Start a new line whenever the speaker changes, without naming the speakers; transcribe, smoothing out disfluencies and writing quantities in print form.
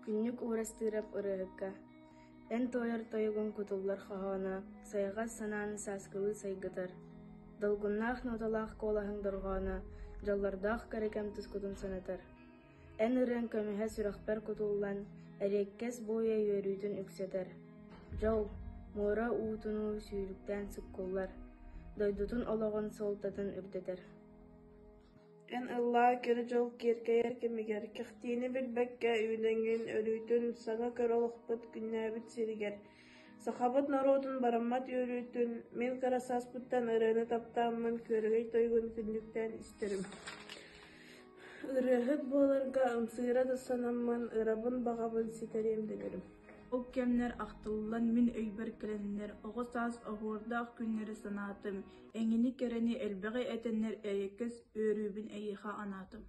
күннүк уурастыырап ырыһыкка. Эн тойор тойугун кутуллар хаһаана, сайгас санааны сааскылыы сайгытар. Долгуннаах ноталаах куолаһыҥ дорҕоона, дьоллордоох кэрикэм тускутун санатар. Эн ырыан көмүһэ сүрэхпэр кутуллан, эриэккэс буойа үөрүүтүн үксэтэр. Дьол, муора уутуну сүүрүктээн сыккуллар, дойдутун олоҕун суолтатын үрдэтэр.
Эн ыллаа кири дьол кииргэйэр кэмигэр, кихтиини билбэккэ үүнэҥин өрүүтүн саҥа көр олохпут күннээбит сиригэр. Сахабыт норуотун бараммат үөрүүтүн, мин кырасааспыттан ырыаны таптааммын күөрэгэй тойгун күннүктэн истэрим. Ырыаһыт буоларга ымсыыра да санаммын, ырабын баҕабын ситэриэм дэлэрим.
Ол кэмнэр ахтыллан мин өйбэр кэлэннэр, оҕо саас оһуордаах күннэри санаатым, эҥини кэрэни элбэҕи этэннэр эриэккэс үөрүүбүн эйиэхэ анаатым.